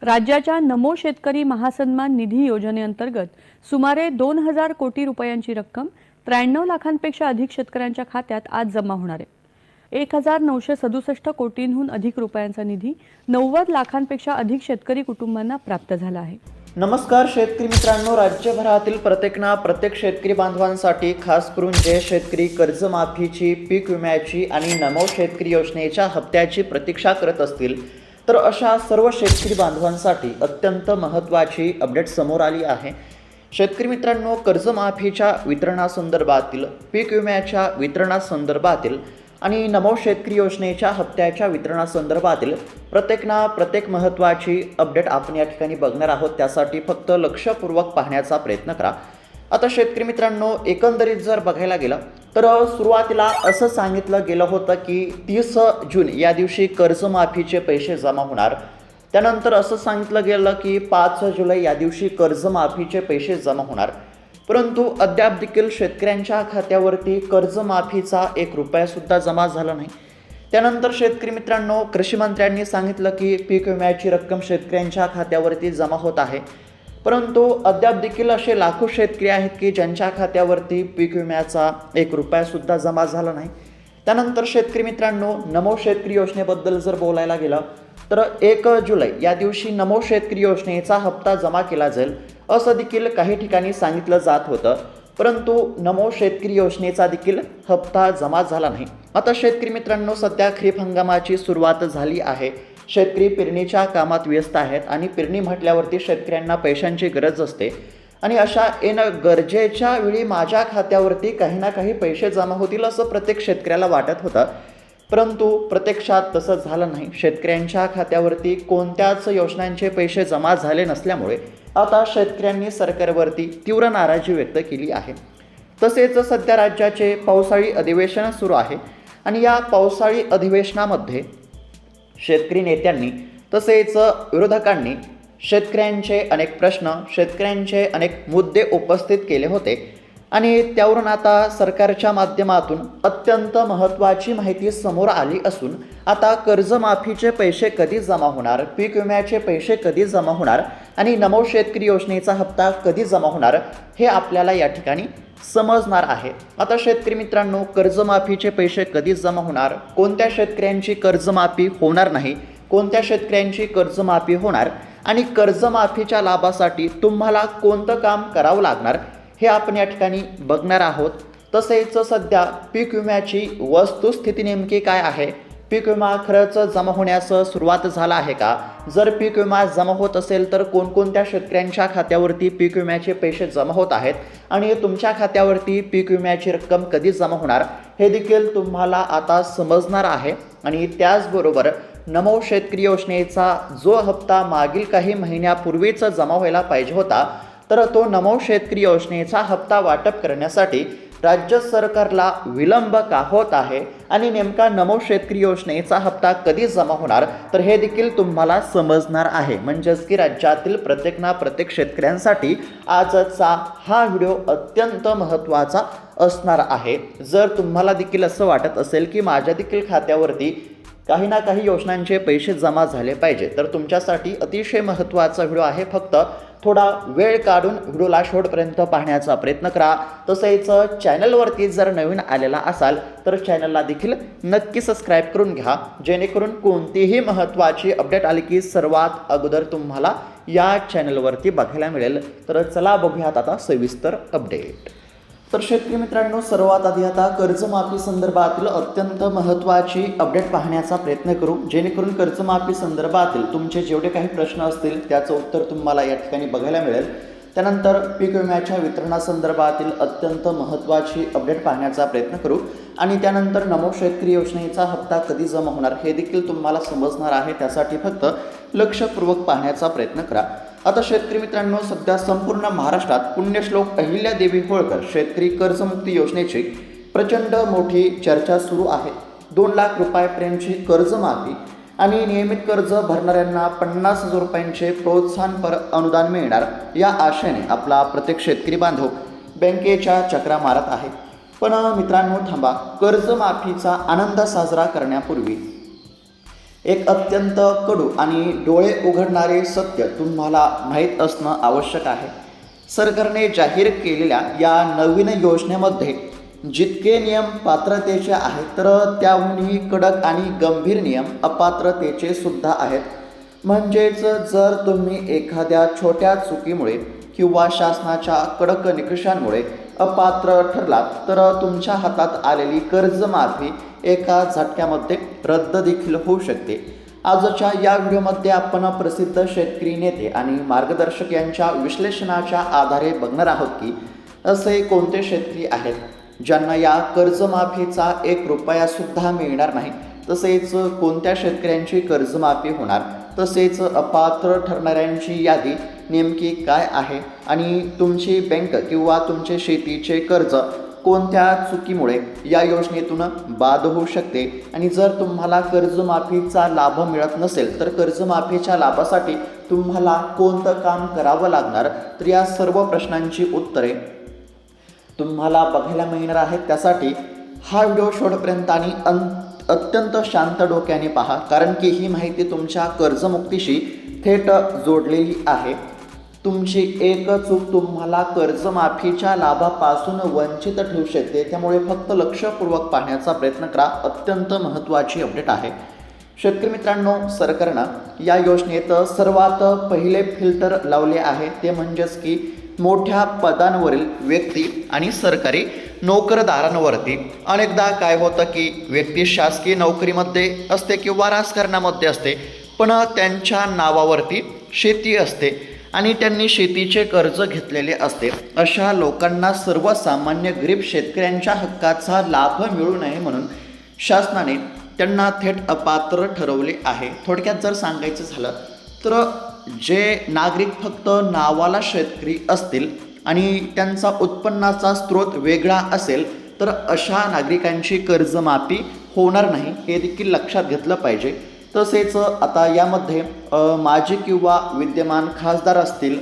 राज्याच्या नमो शेतकरी महासन्मान निधी योजनेअंतर्गत सुमारे 2,000 कोटी रुपयांची रक्कम 93 लाखांपेक्षा अधिक शेतकऱ्यांच्या खात्यात आज जमा होणार आहे। 1,967 कोटींहून अधिक रुपयांचा निधी 90 लाखांपेक्षा अधिक शेतकरी कुटुंबांना प्राप्त झाला आहे। नमस्कार शेतकरी मित्रांनो, राज्यभरातील प्रत्येक शेतकरी बांधवांसाठी खास करून जे शेतकरी कर्जमाफीची, पीक विम्याची आणि नमो शेतकरी योजनेच्या हप्त्याची प्रतीक्षा करत असतील तर अशा सर्व शेतकरी बांधवांसाठी अत्यंत महत्त्वाची अपडेट समोर आली आहे। शेतकरी मित्रांनो, कर्जमाफीच्या वितरणासंदर्भातील, पीक विम्याच्या वितरणासंदर्भातील आणि नमो शेतकरी योजनेच्या हप्त्याच्या वितरणासंदर्भातील प्रत्येक महत्त्वाची अपडेट आपण या ठिकाणी बघणार आहोत। त्यासाठी फक्त लक्षपूर्वक पाहण्याचा प्रयत्न करा। आता शेतकरी मित्रांनो, एकंदरीत जर बघायला गेलं तर सुरुवातीला असं सांगितलं गेलं होतं की 30 जून या दिवशी कर्जमाफीचे पैसे जमा होणार। त्यानंतर असं सांगितलं गेलं की 5 जुलै या दिवशी कर्जमाफीचे पैसे जमा होणार, परंतु अद्याप देखील शेतकऱ्यांच्या खात्यावरती कर्जमाफीचा 1 रुपयासुद्धा जमा झाला नाही। त्यानंतर शेतकरी मित्रांनो, कृषी मंत्र्यांनी सांगितलं की पीक विम्याची रक्कम शेतकऱ्यांच्या खात्यावरती जमा होत आहे, परंतु अद्याप देखील असे लाखो शेतकरी आहेत की ज्यांच्या खात्यावरती पीक विम्याचा 1 रुपयासुद्धा जमा झाला नाही। त्यानंतर शेतकरी मित्रांनो, नमो शेतकरी योजनेबद्दल जर बोलायला गेलं तर 1 जुलै या दिवशी नमो शेतकरी योजनेचा हप्ता जमा केला जाईल असं देखील काही ठिकाणी सांगितलं जात होतं, परंतु नमो शेतकरी योजनेचा देखील हप्ता जमा झाला नाही। आता शेतकरी मित्रांनो, सध्या खरीप हंगामाची सुरुवात झाली आहे। शेतकरी पेरणीच्या कामात व्यस्त आहेत आणि पेरणी म्हटल्यावरती शेतकऱ्यांना पैशांची गरज असते आणि अशा गरजेच्या वेळी माझ्या खात्यावरती काही ना काही पैसे जमा होतील असं प्रत्येक शेतकऱ्याला वाटत होतं, परंतु प्रत्यक्षात तसं झालं नाही। शेतकऱ्यांच्या खात्यावरती कोणत्याच योजनांचे पैसे जमा झाले नसल्यामुळे आता शेतकऱ्यांनी सरकारवरती तीव्र नाराजी व्यक्त केली आहे। तसेच सध्या राज्याचे पावसाळी अधिवेशन सुरू आहे आणि या पावसाळी अधिवेशनामध्ये शेतकरी नेत्यांनी तसेच विरोधकांनी शेतकऱ्यांचे अनेक प्रश्न, शेतकऱ्यांचे अनेक मुद्दे उपस्थित केले होते आणि त्यावरून आता सरकारच्या माध्यमातून अत्यंत महत्त्वाची माहिती समोर आली असून आता कर्जमाफीचे पैसे कधी जमा होणार, पीक विम्याचे पैसे कधी जमा होणार आणि नमो शेतकरी योजनेचा हप्ता कधी जमा होणार हे आपल्याला या ठिकाणी समजणार आहे। आता शेतकरी मित्रांनो, कर्जमाफीचे पैसे कधी जमा होणार, कोणत्या शेतकऱ्यांची कर्जमाफी होणार नाही, कोणत्या शेतकऱ्यांची कर्जमाफी होणार आणि कर्जमाफीच्या लाभासाठी तुम्हाला कोणतं काम करावं लागणार हे आपण या ठिकाणी बघणार आहोत। तसेच सध्या पीक विम्याची वस्तुस्थिती नेमकी काय आहे, पीक विमा खरंच जमा होण्यास सुरुवात झाला आहे का, जर पीक विमा जमा होत असेल तर कोणकोणत्या शेतकऱ्यांच्या खात्यावरती पीक विम्याचे पैसे जमा होत आहेत आणि तुमच्या खात्यावरती पीक विम्याची रक्कम कधी जमा होणार हे देखील तुम्हाला आता समजणार आहे। आणि त्याचबरोबर नमो शेतकरी योजनेचा जो हप्ता मागील काही महिन्यापूर्वीच जमा व्हायला पाहिजे होता, तर तो नमो शेतकरी योजनेचा हप्ता वाटप करण्यासाठी राज्य सरकारला विलंब का होत आहे आणि नेमका नमो शेतकरी योजनेचा हप्ता कधी जमा होणार तर हे देखील तुम्हाला समजणार आहे। म्हणजेच की राज्यातील प्रत्येक शेतकऱ्यांसाठी आजचा हा व्हिडिओ अत्यंत महत्त्वाचा असणार आहे। जर तुम्हाला देखील असं वाटत असेल की माझ्या देखील खात्यावरती काही ना काही योजनांचे पैसे जमा झाले पाहिजे तर तुमच्यासाठी अतिशय महत्त्वाचा व्हिडिओ आहे। फक्त थोडा वेळ काढून व्हिडिओला शेवटपर्यंत पाहण्याचा प्रयत्न करा। तसेच चॅनलवरती जर नवीन आलेला असाल तर चॅनलला देखील नक्की सबस्क्राईब करून घ्या, जेणेकरून कोणतीही महत्त्वाची अपडेट आली की सर्वात अगोदर तुम्हाला या चॅनलवरती बघायला मिळेल। तर चला बघूयात आता सविस्तर अपडेट। तर शेतकरी मित्रांनो, सर्वात आधी आता कर्जमाफी संदर्भातील अत्यंत महत्त्वाची अपडेट पाहण्याचा प्रयत्न करू, जेणेकरून कर्जमाफी संदर्भातील तुमचे जेवढे काही प्रश्न असतील त्याचं उत्तर तुम्हाला या ठिकाणी बघायला मिळेल। त्यानंतर पीक विम्याच्या वितरणासंदर्भातील अत्यंत महत्त्वाची अपडेट पाहण्याचा प्रयत्न करू आणि त्यानंतर नमो शेतकरी योजनेचा हप्ता कधी जमा होणार हे देखील तुम्हाला समजणार आहे। त्यासाठी फक्त लक्षपूर्वक पाहण्याचा प्रयत्न करा। आता शेतकरी मित्रांनो, सध्या संपूर्ण महाराष्ट्रात पुण्यश्लोक अहिल्यादेवी होळकर शेतकरी कर्जमुक्ती योजनेची प्रचंड मोठी चर्चा सुरू आहे। 2 लाख रुपयापर्यंतची कर्जमाफी आणि नियमित कर्ज भरणाऱ्यांना 50,000 रुपयांचे प्रोत्साहनपर अनुदान मिळणार या आशेने आपला प्रत्येक शेतकरी बांधव बँकेच्या चक्रा मारत आहे। पण मित्रांनो थांबा, कर्जमाफीचा आनंद साजरा करण्यापूर्वी एक अत्यंत कडू आणि डोळे उघडणारे सत्य तुम्हाला माहीत असणं आवश्यक आहे. सरकारने जाहीर केलेल्या या नवीन योजनेमध्ये जितके नियम पात्रतेचे आहेत, तर त्याहूनही कडक आणि गंभीर नियम अपात्रतेचे सुद्धा आहेत. म्हणजेच जर तुम्ही एखाद्या छोट्या चुकीमुळे किंवा शासनाच्या कडक निकषांमुळे अपात्र ठरलात, तर तुमच्या हातात आलेली कर्जमाफी एका झटक्यामध्ये रद्द देखील होऊ शकते. आजच्या या व्हिडिओमध्ये आपण प्रसिद्ध शेतकरी नेते आणि मार्गदर्शक यांच्या विश्लेषणाच्या आधारे बघणार आहोत की असे कोणते शेतकरी आहेत ज्यांना या कर्जमाफीचा 1 रुपया सुद्धा मिळणार नाही, तसेच कोणत्या शेतकऱ्यांची कर्जमाफी होणार, तसेच अपात्र ठरणाऱ्यांची यादी नेमकी काय आहे आणि तुमची बँक किंवा तुमचे शेतीचे कर्ज कोणत्या चुकीमुळे या योजनेतून बाद होऊ शकते आणि जर तुम्हाला कर्जमाफीचा लाभ मिळत नसेल तर कर्जमाफीच्या लाभासाठी तुम्हाला कोणतं काम करावं लागणार, तर या सर्व प्रश्नांची उत्तरे तुम्हाला बघायला मिळणार आहेत. त्यासाठी हा व्हिडिओ शेवटपर्यंत आणि अत्यंत शांत डोक्याने पहा, कारण की ही माहिती तुमच्या कर्जमुक्तीशी थेट जोडलेली आहे. तुमची एक चूक तुम्हाला कर्जमाफीच्या लाभापासून वंचित ठेवू शकते, त्यामुळे फक्त लक्षपूर्वक पाहण्याचा प्रयत्न करा. अत्यंत महत्त्वाची अपडेट आहे. शेतकरी मित्रांनो, सरकारनं या योजनेत सर्वात पहिले फिल्टर लावले आहे, ते म्हणजेच की मोठ्या पदांवरील व्यक्ती आणि सरकारी नोकरदारांवरती. अनेकदा काय होतं की व्यक्ती शासकीय नोकरीमध्ये असते किंवा राजकारणामध्ये असते, पण त्यांच्या नावावरती शेती असते आणि त्यांनी शेतीचे कर्ज घेतलेले असते. अशा लोकांना सर्वसामान्य गरीब शेतकऱ्यांच्या हक्काचा लाभ मिळू नये म्हणून शासनाने त्यांना थेट अपात्र ठरवले आहे. थोडक्यात जर सांगायचं झालं तर जे नागरिक फक्त नावाला शेतकरी असतील आणि त्यांचा उत्पन्नाचा स्रोत वेगळा असेल, तर अशा नागरिकांची कर्जमाफी होणार नाही, हे देखील लक्षात घेतलं पाहिजे. तसेच आता यामध्ये माजी किंवा विद्यमान खासदार असतील,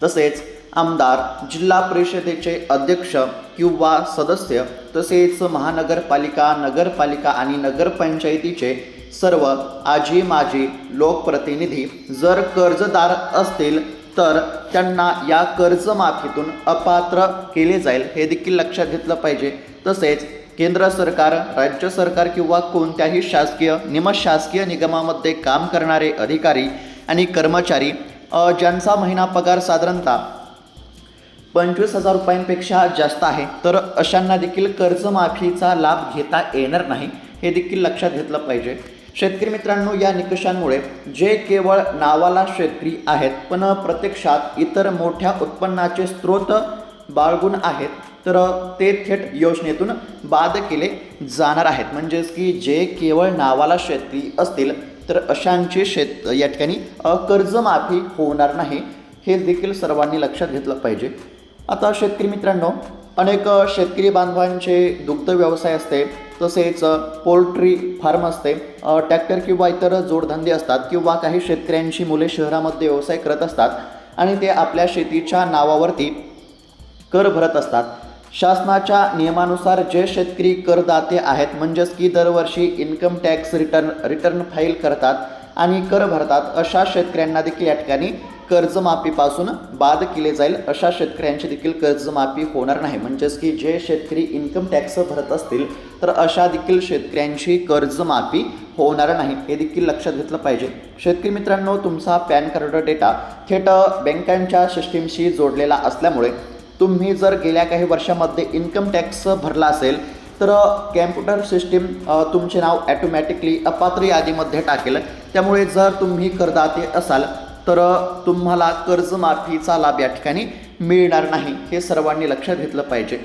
तसेच आमदार, जिल्हा परिषदेचे अध्यक्ष किंवा सदस्य, तसेच महानगरपालिका, नगरपालिका आणि नगरपंचायतीचे सर्व आजी माजी लोकप्रतिनिधी जर कर्जदार असतील तर त्यांना या कर्जमाफीतून अपात्र केले जाईल, हे देखील लक्षात घेतलं पाहिजे. तसेच केंद्र सरकार, राज्य सरकार किंवा कोणत्याही शासकीय निमशासकीय निगमामध्ये काम करणारे अधिकारी आणि कर्मचारी ज्यांचा महिना पगार साधारणतः 25,000 रुपयांपेक्षा जास्त आहे, तर अशांना देखील कर्जमाफीचा लाभ घेता येणार नाही, हे देखील लक्षात घेतलं पाहिजे. शेतकरी मित्रांनो, या निकषांमुळे जे केवळ नावाला शेतकरी आहेत पण प्रत्यक्षात इतर मोठ्या उत्पन्नाचे स्रोत बाळगून आहेत, तर ते थेट योजनेतून बाद केले जाणार आहेत. म्हणजेच की जे केवळ नावाला शेतकरी असतील तर अशांची या ठिकाणी कर्जमाफी होणार नाही, हे देखील सर्वांनी लक्षात घेतलं पाहिजे. आता शेतकरी मित्रांनो, अनेक शेतकरी बांधवांचे दुग्ध व्यवसाय असते, तसेच पोल्ट्री फार्म असते, ट्रॅक्टर किंवा इतर जोडधंदे असतात, किंवा काही शेतकऱ्यांची मुले शहरामध्ये व्यवसाय करत असतात आणि ते आपल्या शेतीच्या नावावरती कर भरत असतात. शासनाच्या नियमानुसार जे शेतकरी करदाते आहेत, म्हणजेच की दरवर्षी इन्कम टॅक्स रिटर्न फाईल करतात आणि कर भरतात, अशा शेतकऱ्यांना देखील या ठिकाणी कर्जमाफीपासून बाद केले जाईल. अशा शेतकऱ्यांची देखील कर्जमाफी होणार नाही. म्हणजेच की जे शेतकरी इन्कम टॅक्स भरत असतील तर अशा देखील शेतकऱ्यांची कर्जमाफी होणार नाही, हे देखील लक्षात घेतलं पाहिजे. शेतकरी मित्रांनो, तुमचा पॅन कार्ड डेटा थेट बँकांच्या सिस्टीमशी जोडलेला असल्यामुळे तुम्ही जर गेल्या काही वर्षामध्ये इन्कम टॅक्स भरला असेल तर कॅम्प्युटर सिस्टीम तुमचे नाव ॲटोमॅटिकली अपात्र यादीमध्ये टाकेल. त्यामुळे जर तुम्ही करदाते असाल तर तुम्हाला कर्जमाफीचा लाभ या ठिकाणी मिळणार नाही, हे सर्वांनी लक्षात घेतलं पाहिजे.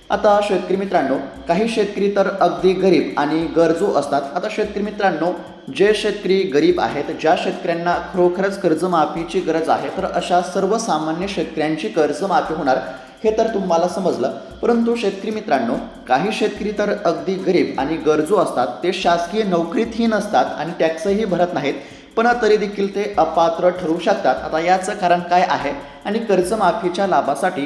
आता शेतकरी मित्रांनो, काही शेतकरी तर अगदी गरीब आणि गरजू असतात. आता शेतकरी मित्रांनो, जे शेतकरी गरीब आहेत, ज्या शेतकऱ्यांना खरोखरच कर्जमाफीची गरज आहे, तर अशा सर्वसामान्य शेतकऱ्यांची कर्जमाफी होणार, हे तर तुम्हाला समजलं. परंतु शेतकरी मित्रांनो, काही शेतकरी तर अगदी गरीब आणि गरजू असतात, ते शासकीय नोकरीतही नसतात आणि टॅक्सही भरत नाहीत, पण तरी देखील ते अपात्र ठरू शकतात. आता याचं कारण काय आहे आणि कर्जमाफीच्या लाभासाठी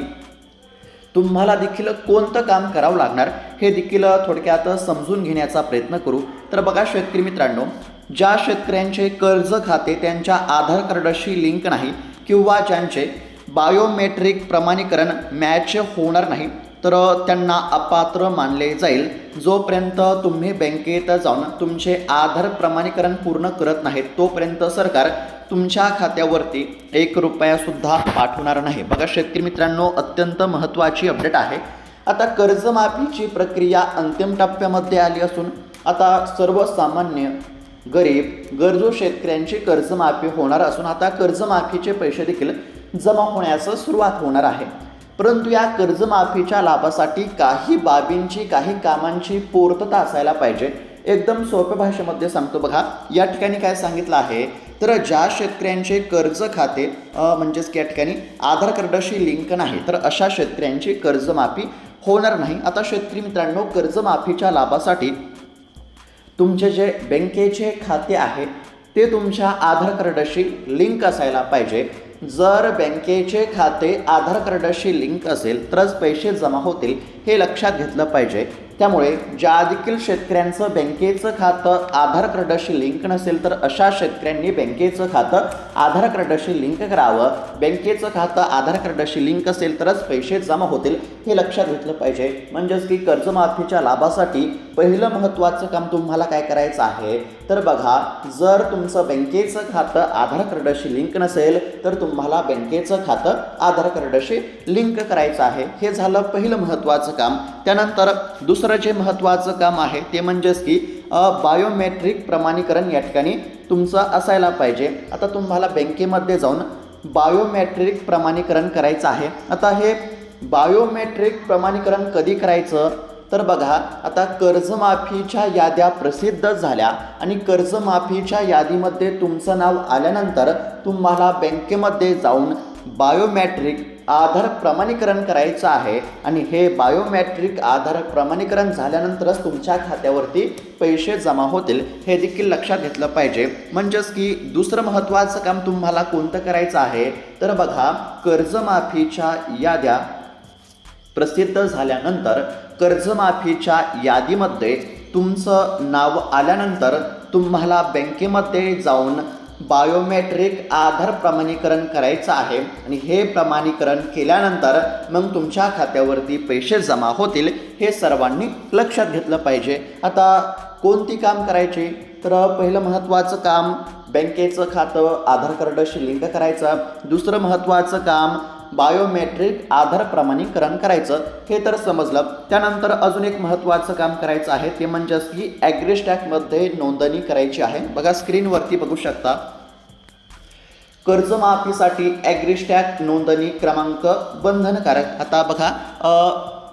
तुम्हाला देखील कोणतं काम करावं लागणार हे देखील थोडक्यात समजून घेण्याचा प्रयत्न करू. तर बघा शेतकरी मित्रांनो, ज्या शेतकऱ्यांचे कर्ज खाते त्यांच्या आधार कार्डाशी लिंक नाही किंवा ज्यांचे बायोमेट्रिक प्रमाणीकरण मॅच होणार नाही तर त्यांना अपात्र मानले जाईल. जोपर्यंत तुम्ही बँकेत जाऊन तुमचे आधार प्रमाणीकरण पूर्ण करत नाहीत तोपर्यंत सरकार तुमच्या खात्यावरती 1 रुपयासुद्धा पाठवणार नाही. बघा शेतकरी मित्रांनो, अत्यंत महत्त्वाची अपडेट आहे. आता कर्जमाफीची प्रक्रिया अंतिम टप्प्यामध्ये आली असून आता सर्वसामान्य गरीब गरजू शेतकऱ्यांची कर्जमाफी होणार असून आता कर्जमाफीचे पैसे देखील जमा होण्यास सुरुवात होणार आहे. परंतु या कर्जमाफीच्या लाभासाठी काही बाबींची काही कामांची पूर्तता असायला पाहिजे. एकदम सोप्या भाषेमध्ये सांगतो बघा. या ठिकाणी काय सांगितलं आहे तर ज्या शेतकऱ्यांचे कर्ज खाते म्हणजेच की या ठिकाणी आधार कार्डाशी लिंक नाही तर अशा शेतकऱ्यांची कर्जमाफी होणार नाही. आता शेतकरी मित्रांनो, कर्जमाफीच्या लाभासाठी तुमचे जे बँकेचे खाते आहे ते तुमच्या आधार कार्डाशी लिंक असायला पाहिजे. जर बँकेचे खाते आधार कार्डाशी लिंक असेल तरच पैसे जमा होतील हे लक्षात घेतलं पाहिजे. त्यामुळे ज्या देखील शेतकऱ्यांचं बँकेचं खातं आधार कार्डाशी लिंक नसेल तर अशा शेतकऱ्यांनी बँकेचं खातं आधार कार्डाशी लिंक करावं. बँकेचं खातं आधार कार्डाशी लिंक असेल तरच पैसे जमा होतील हे लक्षात घेतलं पाहिजे. म्हणजेच की कर्जमाफीच्या लाभासाठी पहिलं महत्त्वाचं काम तुम्हाला काय करायचं आहे तर बघा, जर तुमचं बँकेचं खातं आधार कार्डाशी लिंक नसेल तर तुम्हाला बँकेचं खातं आधार कार्डाशी लिंक करायचं आहे. हे झालं पहिलं महत्त्वाचं काम. त्यानंतर दुसरं जे महत्त्वाचं काम आहे ते म्हणजेच की बायोमेट्रिक प्रमाणीकरण या ठिकाणी तुमचं असायला पाहिजे. आता तुम्हाला बँकेमध्ये जाऊन बायोमेट्रिक प्रमाणीकरण करायचं आहे. आता हे बायोमेट्रिक प्रमाणीकरण कधी करायचं तर बघा, आता कर्जमाफीच्या याद्या प्रसिद्ध झाल्या आणि कर्जमाफीच्या यादीमध्ये तुमचं नाव आल्यानंतर तुम्हाला बँकेमध्ये जाऊन बायोमेट्रिक आधार प्रमाणीकरण करायचं आहे आणि हे बायोमेट्रिक आधार प्रमाणीकरण झाल्यानंतरच तुमच्या खात्यावरती पैसे जमा होतील हे देखील लक्षात घेतलं पाहिजे. म्हणजेच की दुसरं महत्त्वाचं काम तुम्हाला कोणतं करायचं आहे तर बघा, कर्जमाफीच्या याद्या प्रसिद्ध झाल्यानंतर कर्जमाफीच्या यादीमध्ये तुमचं नाव आल्यानंतर तुम्हाला बँकेमध्ये जाऊन बायोमेट्रिक आधार प्रमाणीकरण करायचं आहे आणि हे प्रमाणीकरण केल्यानंतर मग तुमच्या खात्यावरती पैसे जमा होतील हे सर्वांनी लक्षात घेतलं पाहिजे. आता कोणती काम करायची तर पहिलं महत्त्वाचं काम बँकेचं खातं आधार कार्डाशी लिंक करायचं. दुसरं महत्त्वाचं काम बायोमेट्रिक आधार प्रमाणीकरण करायचं हे तर समजलं. त्यानंतर अजून एक महत्त्वाचं काम करायचं आहे ते म्हणजेच की ॲग्रीस्टॅकमध्ये नोंदणी करायची आहे. बघा स्क्रीनवरती बघू शकता, कर्जमाफीसाठी ॲग्रीस्टॅक नोंदणी क्रमांक बंधनकारक. आता बघा,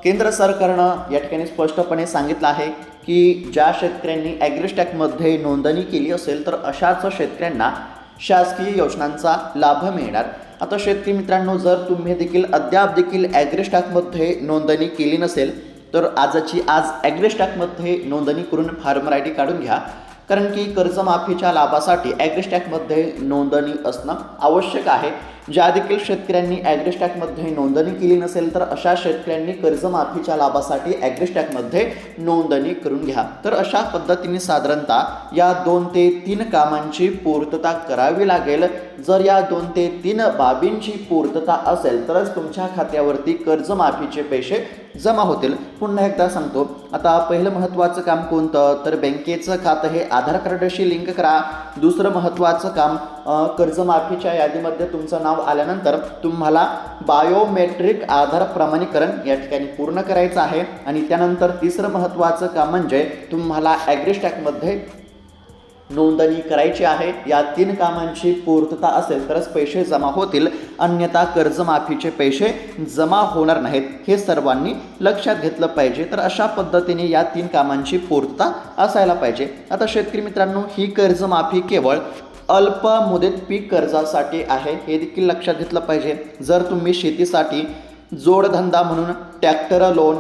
केंद्र सरकारनं या ठिकाणी स्पष्टपणे सांगितलं आहे की ज्या शेतकऱ्यांनी ॲग्रीस्टॅकमध्ये नोंदणी केली असेल तर अशाच शेतकऱ्यांना शासकीय योजनांचा लाभ मिळणार. आता शेतकरी मित्रांनो, जर तुम्ही देखील अद्याप देखील ॲग्रीस्टॅकमध्ये नोंदणी केली नसेल तर आजची आज ॲग्रीस्टॅकमध्ये नोंदणी करून फार्मर ID काढून घ्या. कारण की कर्जमाफीच्या लाभासाठी ॲग्रीस्टॅकमध्ये नोंदणी असणं आवश्यक आहे. ज्या देखील शेतकऱ्यांनी ॲग्रीस्टॅकमध्ये नोंदणी केली नसेल तर अशा शेतकऱ्यांनी कर्जमाफीच्या लाभासाठी ॲग्रीस्टॅकमध्ये नोंदणी करून घ्या. तर अशा पद्धतीने साधारणतः या 2 ते 3 कामांची पूर्तता करावी लागेल. जर या 2 ते 3 बाबींची पूर्तता असेल तरच तुमच्या खात्यावरती कर्जमाफीचे पैसे जमा होतील. पुन्हा एकदा सांगतो, आता पहिलं महत्त्वाचं काम कोणतं तर बँकेचं खातं हे आधार कार्डाशी लिंक करा. दुसरं महत्त्वाचं काम कर्जमाफीच्या यादीमध्ये तुमचं नाव आल्यानंतर तुम्हाला बायोमेट्रिक आधार प्रमाणीकरण या ठिकाणी पूर्ण करायचं आहे. आणि त्यानंतर तिसरं महत्त्वाचं काम म्हणजे तुम्हाला ॲग्रीस्टॅकमध्ये नोंदणी करायची आहे. या 3 कामांची पूर्तता असेल तरच पैसे जमा होतील, अन्यथा कर्जमाफीचे पैसे जमा होणार नाहीत हे सर्वांनी लक्षात घेतलं पाहिजे. तर अशा पद्धतीने या 3 कामांची पूर्तता असायला पाहिजे. आता शेतकरी मित्रांनो, ही कर्जमाफी केवळ अल्प मुदत पीक कर्जासाठी आहे हे देखील लक्षात घेतलं पाहिजे. जर तुम्ही शेतीसाठी जोडधंदा म्हणून ट्रॅक्टर लोन,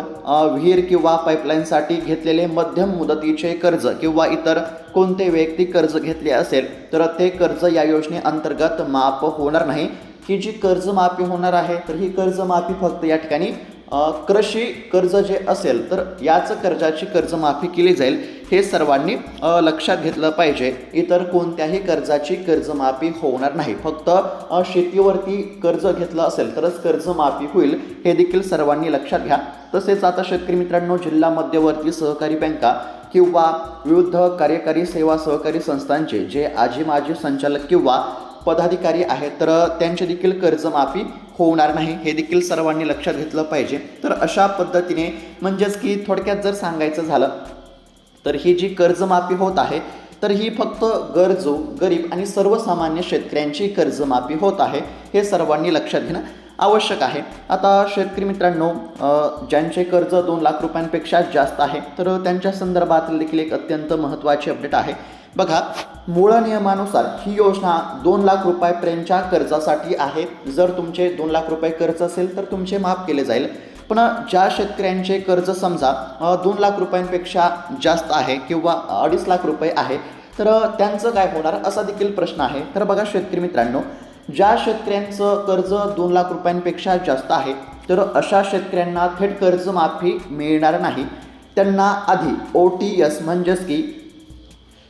विहीर किंवा पाईपलाईनसाठी घेतलेले मध्यम मुदतीचे कर्ज किंवा इतर कोणते वैयक्तिक कर्ज घेतले असेल तर ते कर्ज या योजनेअंतर्गत माफ होणार नाही. ही जी कर्जमाफी होणार आहे तर ही कर्जमाफी फक्त या ठिकाणी कृषी कर्ज जे असेल तर याच कर्जाची कर्जमाफी केली जाईल, हे सर्वांनी लक्षात घेतलं पाहिजे. इतर कोणत्याही कर्जाची कर्जमाफी होणार नाही. फक्त शेतीवरती कर्ज घेतलं असेल तरच कर्जमाफी होईल, हे देखील सर्वांनी लक्षात घ्या. तसेच आता शेतकरी मित्रांनो, जिल्हा मध्यवर्ती सहकारी बँका किंवा विविध कार्यकारी सेवा सहकारी संस्थांचे जे आजी माजी संचालक किंवा पदाधिकारी आहेत तर त्यांची देखील कर्जमाफी होणार नाही, हे देखील सर्वांनी लक्षात घेतलं पाहिजे. तर अशा पद्धतीने म्हणजेच की थोडक्यात जर सांगायचं झालं तर ही जी कर्जमाफी होत आहे तर ही फक्त गरजू, गरीब आणि सर्वसामान्य शेतकऱ्यांची कर्जमाफी होत आहे, हे सर्वांनी लक्षात घेणं आवश्यक आहे. आता शेतकरी मित्रांनो, ज्यांचे कर्ज 2 लाख रुपयांपेक्षा जास्त आहे तर त्यांच्या संदर्भातील देखील एक अत्यंत महत्त्वाची अपडेट आहे. बघा, मूळ नियमानुसार ही योजना 2 लाख रुपयापर्यंतच्या कर्जासाठी आहे. जर तुमचे 2 लाख रुपये कर्ज असेल तर तुमचे माफ केले जाईल. पण ज्या शेतकऱ्यांचे कर्ज समजा 2 लाख रुपयांपेक्षा जास्त आहे किंवा 2.5 लाख रुपये आहे तर त्यांचं काय होणार, असा देखील प्रश्न आहे. तर बघा शेतकरी मित्रांनो, ज्या शेतकऱ्यांचं कर्ज 2 लाख रुपयांपेक्षा जास्त आहे तर अशा शेतकऱ्यांना थेट कर्जमाफी मिळणार नाही. त्यांना आधी OTS म्हणजेच की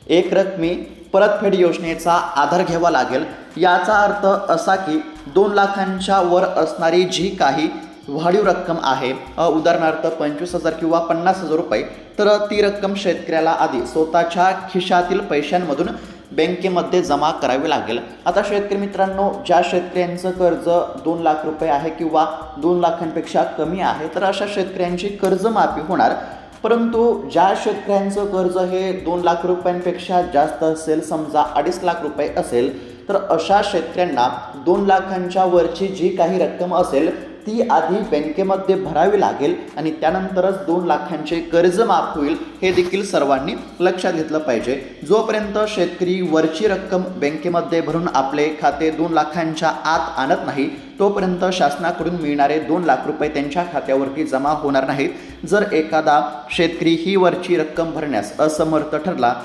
एक रकमी परतफेड योजनेचा आधार घ्यावा लागेल. याचा अर्थ असा की 2 लाखांच्या वर असणारी जी काही वाढीव रक्कम आहे, उदाहरणार्थ 25,000 किंवा 50,000 रुपये, तर ती रक्कम शेतकऱ्याला आधी स्वतःच्या खिशातील पैशांमधून बँकेमध्ये जमा करावी लागेल. आता शेतकरी मित्रांनो, ज्या शेतकऱ्यांचं कर्ज 2 लाख रुपये आहे किंवा 2 लाखांपेक्षा कमी आहे तर अशा शेतकऱ्यांची कर्जमाफी होणार. परंतु ज्या शेतकऱ्यांचं कर्ज हे 2 लाख रुपयांपेक्षा जास्त असेल, समजा 2.5 लाख रुपये असेल, तर अशा शेतकऱ्यांना 2 लाखांच्या वरची जी काही रक्कम असेल ती आधी बँकेमध्ये भरावी लागेल आणि त्यानंतरच 2 लाखांचे कर्ज माफ होईल, हे देखील सर्वांनी लक्षात घेतलं पाहिजे. जोपर्यंत शेतकरी वरची रक्कम बँकेमध्ये भरून आपले खाते 2 लाखांच्या आत आणत नाही तोपर्यंत शासनाकडून मिळणारे 2 लाख रुपये त्यांच्या खात्यावरती जमा होणार नाहीत. जर एखादा शेतकरी ही वरची रक्कम भरण्यास असमर्थ ठरला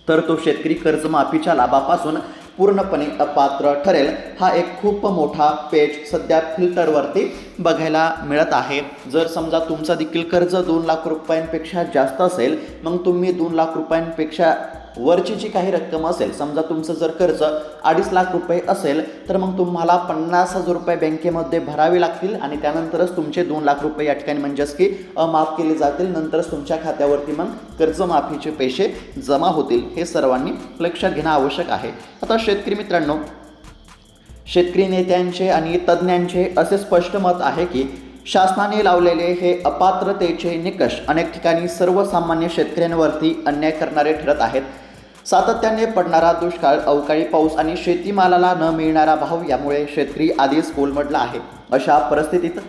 तर तो शेतकरी कर्जमाफीच्या लाभापासून पूर्णपणे अपात्र ठरेल. हा एक खूप मोठा पेज सध्या फिल्टरवरती बघायला मिळत आहे. जर समजा तुमचा देखील कर्ज 2 लाख रुपयांपेक्षा जास्त असेल, मग तुम्ही 2 लाख रुपयांपेक्षा वरची जी काही रक्कम असेल, समजा तुमचं जर कर्ज 2.5 लाख रुपये असेल तर मग तुम्हाला 50,000 रुपये बँकेमध्ये भरावे लागतील आणि त्यानंतरच तुमचे 2 लाख रुपये या ठिकाणी म्हणजेच की माफ केले जातील. नंतरच तुमच्या खात्यावरती मग कर्जमाफीचे पैसे जमा होतील, हे सर्वांनी लक्षात घेणं आवश्यक आहे. आता शेतकरी मित्रांनो, शेतकरी नेत्यांचे आणि तज्ज्ञांचे असे स्पष्ट मत आहे की शासनाने लावलेले हे अपात्रतेचे निकष अनेक ठिकाणी सर्वसामान्य शेतकऱ्यांवरती अन्याय करणारे ठरत आहेत. सातत्याने पडणारा दुष्काळ, अवकाळी पाऊस आणि शेतीमालाला न मिळणारा भाव यामुळे शेतकरी आधीच कोलमडला आहे. अशा परिस्थितीत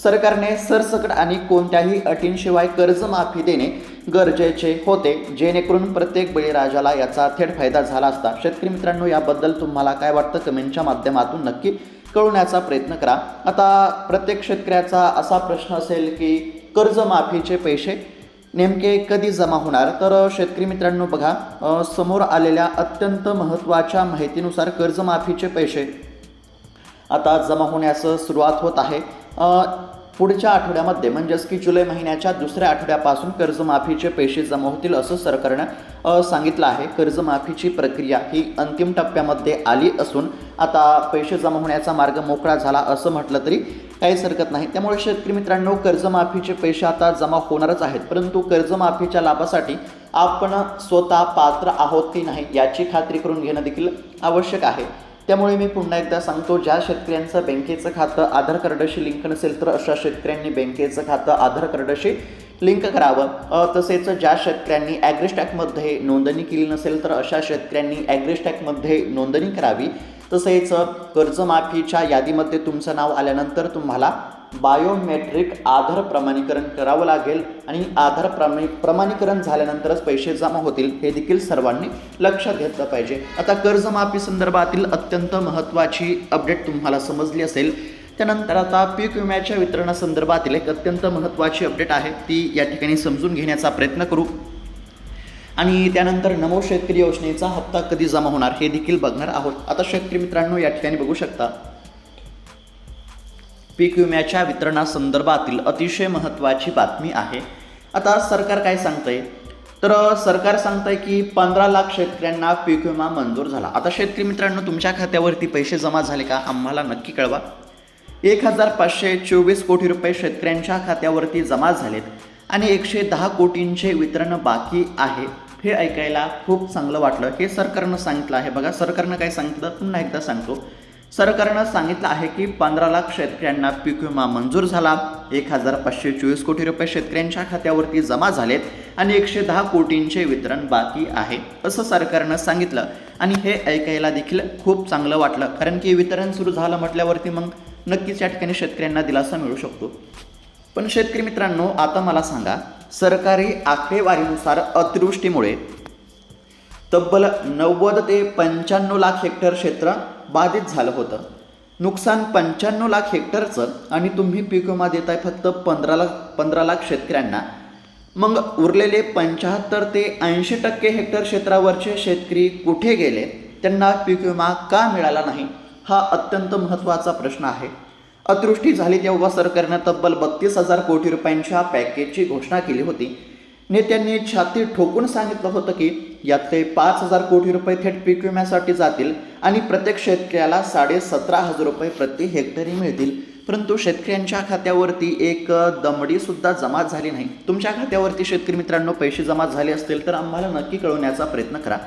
सरकारने सरसकट आणि कोणत्याही अटींशिवाय कर्जमाफी देणे गरजेचे होते, जेणेकरून प्रत्येक बळीराजाला याचा थेट फायदा झाला असता. शेतकरी मित्रांनो, याबद्दल तुम्हाला काय वाटतं कमेंटच्या माध्यमातून नक्की कळवण्याचा प्रयत्न करा. आता प्रत्येक शेतकऱ्याचा असा प्रश्न असेल की कर्जमाफीचे पैसे नेमके कधी जमा होणार. तर शेतकरी मित्रांनो बघा, समोर आलेल्या अत्यंत महत्त्वाच्या माहितीनुसार कर्जमाफीचे पैसे आता जमा होण्यास सुरुवात होत आहे. पुढच्या आठवड्यामध्ये म्हणजेच की जुलै महिन्याच्या दुसऱ्या आठवड्यापासून कर्जमाफीचे पैसे जमा होतील असं सरकारनं सांगितलं आहे. कर्जमाफीची प्रक्रिया ही अंतिम टप्प्यामध्ये आली असून आता पैसे जमा होण्याचा मार्ग मोकळा झाला असं म्हटलं तरी काहीच हरकत नाही. त्यामुळे शेतकरी मित्रांनो, कर्जमाफीचे पैसे आता जमा होणारच आहेत, परंतु कर्जमाफीच्या लाभासाठी आपण स्वतः पात्र आहोत की नाही याची खात्री करून घेणं देखील आवश्यक आहे. त्यामुळे मी पुन्हा एकदा सांगतो, ज्या शेतकऱ्यांचं बँकेचं खातं आधार कार्डाशी लिंक नसेल तर अशा शेतकऱ्यांनी बँकेचं खातं आधार कार्डाशी लिंक करावं. तसेच ज्या शेतकऱ्यांनी ॲग्रिस्टॅकमध्ये नोंदणी केली नसेल तर अशा शेतकऱ्यांनी ॲग्रिस्टॅकमध्ये नोंदणी करावी. तसेच कर्जमाफीच्या यादीमध्ये तुमचं नाव आल्यानंतर तुम्हाला बायोमेट्रिक आधार प्रमाणीकरण करावं लागेल आणि आधार प्रमाणीकरण झाल्यानंतरच पैसे जमा होतील, हे देखील सर्वांनी लक्षात घेतलं पाहिजे. आता कर्जमाफी संदर्भातील अत्यंत महत्त्वाची अपडेट तुम्हाला समजली असेल. त्यानंतर आता पीक विम्याच्या वितरणासंदर्भातील एक अत्यंत महत्त्वाची अपडेट आहे, ती या ठिकाणी समजून घेण्याचा प्रयत्न करू आणि त्यानंतर नमो शेतकरी योजनेचा हप्ता कधी जमा होणार हे देखील बघणार आहोत. आता शेतकरी मित्रांनो, या ठिकाणी बघू शकता पीक विम्याच्या वितरणासंदर्भातील अतिशय महत्त्वाची बातमी आहे. आता सरकार काय सांगतंय, तर सरकार सांगतंय की 15 लाख शेतकऱ्यांना पीक विमा मंजूर झाला. आता शेतकरी मित्रांनो, तुमच्या खात्यावरती पैसे जमा झाले का आम्हाला नक्की कळवा. 1524 कोटी रुपये शेतकऱ्यांच्या खात्यावरती जमा झालेत आणि 110 कोटींचे वितरण बाकी आहे. हे ऐकायला खूप चांगलं वाटलं. हे सरकारनं सांगितलं आहे. बघा, सरकारनं काय सांगितलं पुन्हा एकदा सांगतो. सरकारनं सांगितलं आहे की 15 लाख शेतकऱ्यांना पीक विमा मंजूर झाला, 1524 कोटी रुपये शेतकऱ्यांच्या खात्यावरती जमा झालेत आणि 110 कोटींचे वितरण बाकी आहे, असं सरकारनं सांगितलं. आणि हे ऐकायला देखील खूप चांगलं वाटलं, कारण की वितरण सुरू झालं म्हटल्यावरती मग नक्कीच या ठिकाणी शेतकऱ्यांना दिलासा मिळू शकतो. पण शेतकरी मित्रांनो, आता मला सांगा, सरकारी आकडेवारीनुसार अतिवृष्टीमुळे तब्बल 90 ते 95 लाख हेक्टर क्षेत्र बाधित झालं होतं. नुकसान 95 लाख हेक्टरचं आणि तुम्ही पीक विमा देताय फक्त 15 लाख शेतकऱ्यांना. मग उरलेले 75 ते 80% हेक्टर क्षेत्रावरचे शेतकरी कुठे गेले? त्यांना पीक विमा का मिळाला नाही? हा अत्यंत महत्त्वाचा प्रश्न आहे. अतिवृष्टी झाली तेव्हा सरकारनं तब्बल 32,000 कोटी रुपयांच्या पॅकेजची घोषणा केली होती. नेत्यांनी छाती ठोकून सांगितलं होतं की यातले 5,000 कोटी रुपये थेट पीक विम्यासाठी जातील आणि प्रत्येक शेतकऱ्याला 17,500 रुपये प्रति हेक्टरी मिळतील. परंतु शेतकऱ्यांच्या खात्यावरती एक दमडीसुद्धा जमा झाली नाही. तुमच्या खात्यावरती शेतकरी मित्रांनो पैसे जमा झाले असतील तर आम्हाला नक्की कळवण्याचा प्रयत्न करा.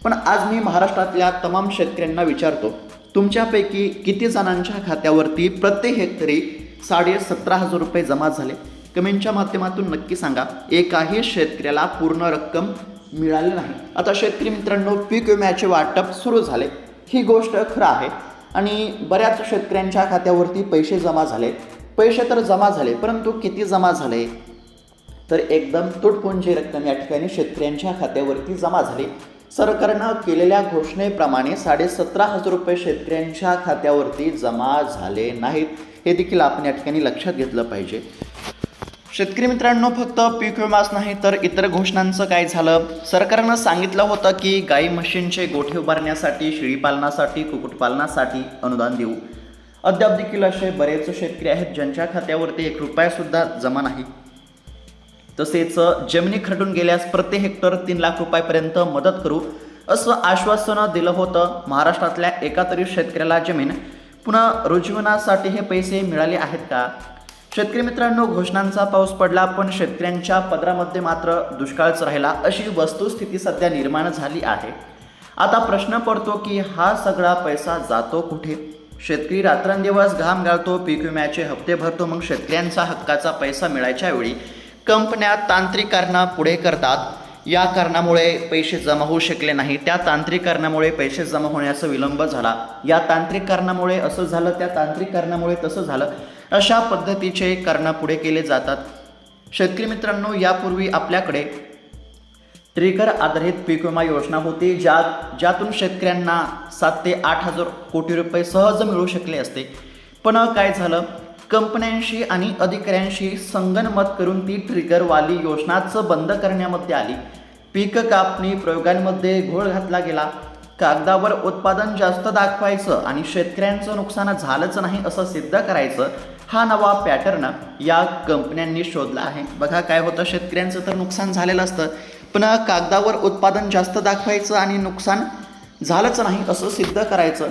पण आज मी महाराष्ट्रातल्या तमाम शेतकऱ्यांना विचारतो, तुमच्यापैकी किती जणांच्या खात्यावरती प्रति हेक्टरी 17,500 रुपये जमा झाले? कमेंटच्या माध्यमातून नक्की सांगा. एकाही शेतकऱ्याला पूर्ण रक्कम मिळाली नाही. आता शेतकरी मित्रांनो, पीक विम्याचे वाटप सुरू झाले, ही गोष्ट खरं आहे आणि बऱ्याच शेतकऱ्यांच्या खात्यावरती पैसे जमा झाले. पैसे तर जमा झाले, परंतु किती जमा झाले? तर एकदम तुटपुंजी रक्कम या ठिकाणी शेतकऱ्यांच्या खात्यावरती जमा झाली. सरकारनं केलेल्या घोषणेप्रमाणे 17,500 रुपये शेतकऱ्यांच्या खात्यावरती जमा झाले नाहीत. हे देखील आपण या ठिकाणी लक्षात घेतलं पाहिजे. शेतकरी मित्रांनो, फक्त पीक विमाच नाही तर इतर घोषणांचं काय झालं? सरकारनं सांगितलं होतं की गाई म्हशींचे गोठे उभारण्यासाठी, शेळीपालनासाठी, कुक्कुटपालनासाठी अनुदान देऊ. अद्याप देखील असे बरेच शेतकरी आहेत ज्यांच्या खात्यावरती 1 रुपयासुद्धा जमा नाही. तसेच जमिनी खरडून गेल्यास प्रति हेक्टर 3 लाख रुपयापर्यंत मदत करू, असं आश्वासन दिलं होतं. महाराष्ट्रातल्या एका तरी शेतकऱ्याला जमीन पुनरुज्जीवनासाठी हे पैसे मिळाले आहेत का? शेतकरी मित्रांनो, घोषणांचा पाऊस पडला पण शेतकऱ्यांच्या पदरामध्ये मात्र दुष्काळच राहिला, अशी वस्तुस्थिती सध्या निर्माण झाली आहे. आता प्रश्न पडतो की हा सगळा पैसा जातो कुठे? शेतकरी रात्रंदिवस घाम गाळतो, पीक विम्याचे हप्ते भरतो, मग शेतकऱ्यांचा हक्काचा पैसा मिळायच्या वेळी कंपन्या तांत्रिक कारणे पुढे करतात. या कारणामुळे पैसे जमा होऊ शकले नाही, त्या तांत्रिक कारणामुळे पैसे जमा होण्याचा विलंब झाला, या तांत्रिक कारणामुळे असं झालं, त्या तांत्रिक कारणामुळे तसं झालं, अशा पद्धतीचे कारण पुढे केले जातात. शेतकरी मित्रांनो, यापूर्वी आपल्याकडे ट्रिगर आधारित पीक विमा योजना होती, ज्यातून शेतकऱ्यांना 7 ते 8,000 कोटी रुपये सहज मिळू शकले असते. पण काय झालं, कंपन्यांशी आणि अधिकाऱ्यांशी संगनमत करून ती ट्रिगरवाली योजनाच बंद करण्यामध्ये आली. पीक कापणी प्रयोगांमध्ये घोळ घातला गेला. कागदावर उत्पादन जास्त दाखवायचं आणि शेतकऱ्यांचं नुकसान झालंच नाही असं सिद्ध करायचं, हा नवा पॅटर्न या कंपन्यांनी शोधला आहे. बघा काय होतं, शेतकऱ्यांचं तर नुकसान झालेलं असतं, पण कागदावर उत्पादन जास्त दाखवायचं आणि नुकसान झालंच नाही असं सिद्ध करायचं.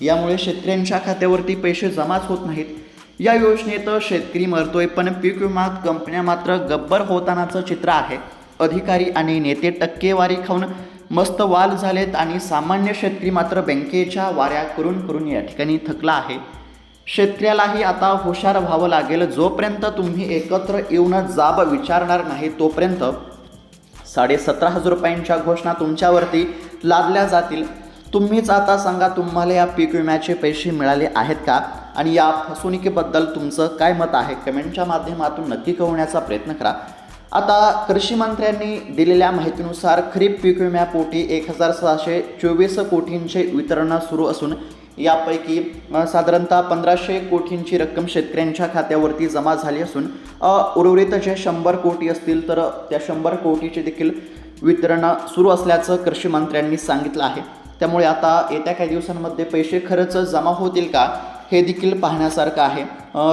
यामुळे शेतकऱ्यांच्या खात्यावरती पैसे जमाच होत नाहीत. या योजनेत शेतकरी मरतोय, पण पीक विमा कंपन्या मात्र गब्बर होतानाचं चित्र आहे. अधिकारी आणि नेते टक्केवारी खाऊन मस्त वाल झालेत आणि सामान्य शेतकरी मात्र बँकेच्या वाऱ्या करून या ठिकाणी थकला आहे. शेतकऱ्यालाही आता हुशार व्हावं लागेल. जोपर्यंत तुम्ही एकत्र येऊन जाब विचारणार नाही तोपर्यंत 17,500 रुपयांच्या घोषणा तुमच्यावरती लादल्या जातील. तुम्हीच आता सांगा, तुम्हाला या पीक विम्याचे पैसे मिळाले आहेत का? आणि या फसवणुकीबद्दल तुमचं काय मत आहे? कमेंटच्या माध्यमातून नक्की कळवण्याचा प्रयत्न करा. आता कृषी मंत्र्यांनी दिलेल्या माहितीनुसार खरीप पीक विम्यापोटी 1,624 कोटींचे वितरण सुरू असून यापैकी साधारणतः 1,500 कोटींची रक्कम शेतकऱ्यांच्या खात्यावरती जमा झाली असून उर्वरित जे 100 कोटी असतील तर त्या 100 कोटीचे देखील वितरण सुरू असल्याचं कृषी मंत्र्यांनी सांगितलं आहे. त्यामुळे आता येत्या काही दिवसांमध्ये पैसे खरंच जमा होतील का, हे देखील पाहण्यासारखं आहे.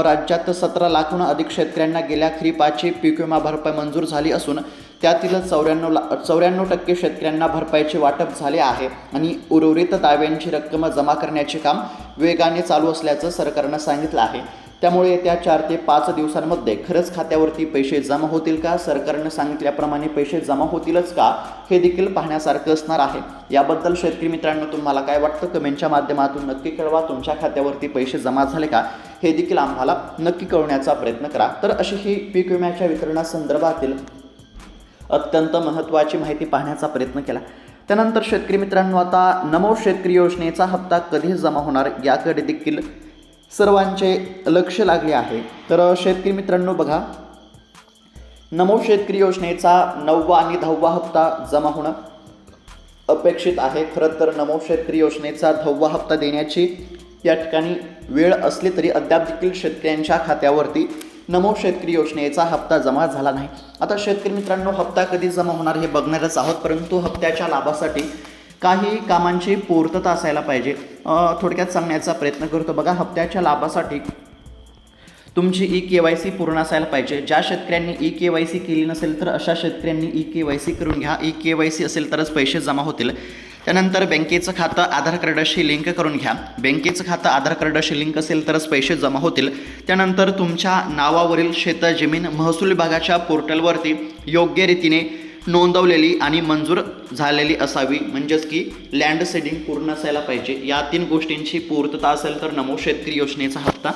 राज्यात 17 लाखाहून अधिक शेतकऱ्यांना गेल्या खरीपाची पीक विमा भरपाई मंजूर झाली असून त्यातील 94% शेतकऱ्यांना भरपाईचे वाटप झाले आहे आणि उर्वरित दाव्यांची रक्कम जमा करण्याचे काम वेगाने चालू असल्याचं सरकारनं सांगितलं आहे. त्यामुळे येत्या 4 ते 5 दिवसांमध्ये खरंच खात्यावरती पैसे जमा होतील का, सरकारनं सांगितल्याप्रमाणे पैसे जमा होतीलच का, हे देखील पाहण्यासारखं असणार आहे. याबद्दल शेतकरी मित्रांनो तुम्हाला काय वाटतं, कमेंटच्या माध्यमातून नक्की कळवा. तुमच्या खात्यावरती पैसे जमा झाले का हे देखील आम्हाला नक्की कळवण्याचा प्रयत्न करा. तर अशी ही पीक विम्याच्या वितरणासंदर्भातील अत्यंत महत्त्वाची माहिती पाहण्याचा प्रयत्न केला. त्यानंतर शेतकरी मित्रांनो, आता नमो शेतकरी योजनेचा हप्ता कधी जमा होणार याकडे देखील सर्वांचे लक्ष लागले आहे. तर शेतकरी मित्रांनो बघा, नमो शेतकरी योजनेचा 9वा आणि 10वा हप्ता जमा होणं अपेक्षित आहे. खरं तर नमो शेतकरी योजनेचा 10वा हप्ता देण्याची या ठिकाणी वेळ असली तरी अद्याप देखील शेतकऱ्यांच्या खात्यावरती नमो शेतकरी योजनेचा हप्ता जमा झाला नाही. आता शेतकरी मित्रांनो, हप्ता कधी जमा होणार हे बघणारच आहोत, परंतु हप्त्याच्या लाभासाठी काही कामांची पूर्तता असायला पाहिजे. थोडक्यात सांगण्याचा प्रयत्न करतो. बघा, हप्त्याच्या लाभासाठी तुमची EKYC पूर्ण असायला पाहिजे. ज्या शेतकऱ्यांनी EKYC केली नसेल तर अशा शेतकऱ्यांनी EKYC करून घ्या. EKYC असेल तरच पैसे जमा होतील. त्यानंतर बँकेचं खातं आधार कार्डाशी लिंक करून घ्या. बँकेचं खातं आधार कार्डाशी लिंक असेल तरच पैसे जमा होतील. त्यानंतर तुमच्या नावावरील शेत जमीन महसूल विभागाच्या पोर्टलवरती योग्य रीतीने नोंदवलेली आणि मंजूर झालेली असावी, म्हणजेच की लँड सीडिंग पूर्ण असायला पाहिजे. या 3 गोष्टींची पूर्तता असेल तर नमो शेतकरी योजनेचा हप्ता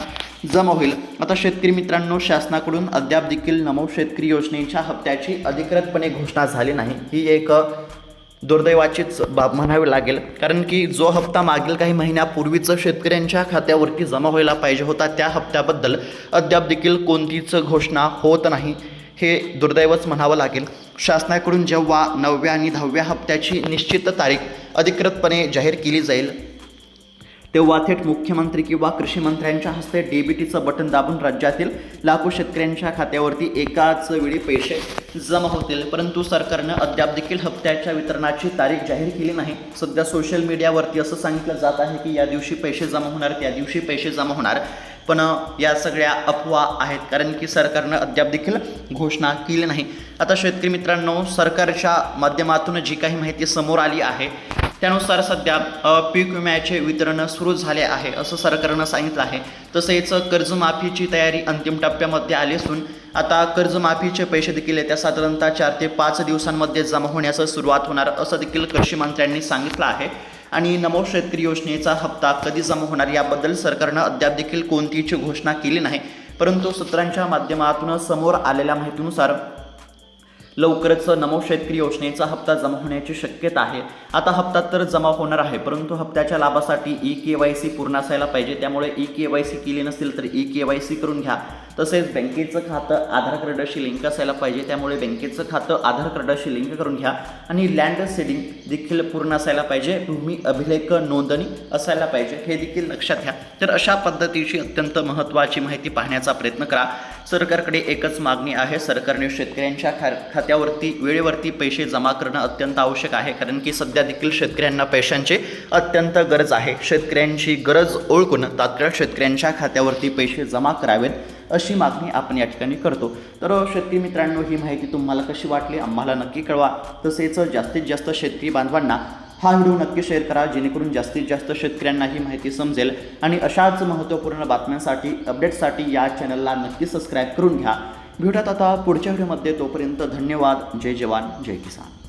जमा होईल. आता शेतकरी मित्रांनो, शासनाकडून अद्याप देखील नमो शेतकरी योजनेच्या हप्त्याची अधिकृतपणे घोषणा झाली नाही. ही एक दुर्दैवाचीच बाब म्हणावी लागेल, कारण की जो हप्ता मागील काही महिन्यापूर्वीच शेतकऱ्यांच्या खात्यावरती जमा व्हायला पाहिजे होता त्या हप्त्याबद्दल अद्याप देखील कोणतीच घोषणा होत नाही. हे दुर्दैवच म्हणावं लागेल. शासनाकडून जेव्हा 9व्या आणि 10व्या हप्त्याची निश्चित तारीख अधिकृतपणे जाहीर केली जाईल तेव्हा थेट मुख्यमंत्री किंवा कृषी मंत्र्यांच्या हस्ते DBTचं बटन दाबून राज्यातील लाखो शेतकऱ्यांच्या खात्यावरती एकाच वेळी पैसे जमा होतील. परंतु सरकारनं अद्याप देखील हप्त्याच्या वितरणाची तारीख जाहीर केली नाही. सध्या सोशल मीडियावरती असं सांगितलं जात आहे की या दिवशी पैसे जमा होणार, त्या दिवशी पैसे जमा होणार, पण या सगळ्या अफवा आहेत, कारण की सरकारनं अद्याप देखील घोषणा केली नाही. आता शेतकरी मित्रांनो, सरकारच्या माध्यमातून जी काही माहिती समोर आली आहे त्यानुसार सध्या पीक विम्याचे वितरण सुरू झाले आहे असं सरकारनं सांगितलं आहे. तसेच कर्जमाफीची तयारी अंतिम टप्प्यामध्ये आली असून आता कर्जमाफीचे पैसे देखील येत्या साधारणतः 4 ते 5 दिवसांमध्ये जमा होण्यास सुरुवात होणार असं देखील कृषी मंत्र्यांनी सांगितलं आहे. आणि नमो शेतकरी योजनेचा हप्ता कधी जमा होणार याबद्दल सरकारनं अद्याप देखील कोणतीच घोषणा केली नाही. परंतु सूत्रांच्या माध्यमातून समोर आलेल्या माहितीनुसार लवकरच नमो शेतकरी योजनेचा हप्ता जमा होण्याची शक्यता आहे. आता हप्ता तर जमा होणार आहे, परंतु हप्त्याच्या लाभासाठी EKYC पूर्ण असायला पाहिजे. त्यामुळे EKYC केली नसेल तर EKYC करून घ्या. तसेच बँकेचं खातं आधार कार्डाशी लिंक असायला पाहिजे. त्यामुळे बँकेचं खातं आधार कार्डाशी लिंक करून घ्या. आणि लँड सीडिंग देखील पूर्ण असायला पाहिजे. भूमी अभिलेख नोंदणी असायला पाहिजे, हे देखील लक्षात घ्या. तर अशा पद्धतीची अत्यंत महत्त्वाची माहिती पाहण्याचा प्रयत्न करा. सरकारकडे एकच मागणी आहे, सरकारने शेतकऱ्यांच्या खात्यावरती वेळेवरती पैसे जमा करणं अत्यंत आवश्यक आहे, कारण की सध्या देखील शेतकऱ्यांना पैशांची अत्यंत गरज आहे. शेतकऱ्यांची गरज ओळखून तात्काळ शेतकऱ्यांच्या खात्यावरती पैसे जमा करावेत अशी मागणी आपण या ठिकाणी करतो. तर शेतकरी मित्रांनो, ही माहिती तुम्हाला कशी वाटली आम्हाला नक्की कळवा. तसेच जास्तीत जास्त शेतकरी बांधवांना हा व्हिडिओ नक्की शेअर करा, जेणेकरून जास्तीत जास्त शेतकऱ्यांना ही माहिती समजेल. आणि अशाच महत्त्वपूर्ण बातम्यांसाठी अपडेट्ससाठी या चॅनलला नक्की सबस्क्राईब करून घ्या. भेटूयात आता पुढच्या व्हिडिओमध्ये. तोपर्यंत धन्यवाद. जय जवान जय किसान.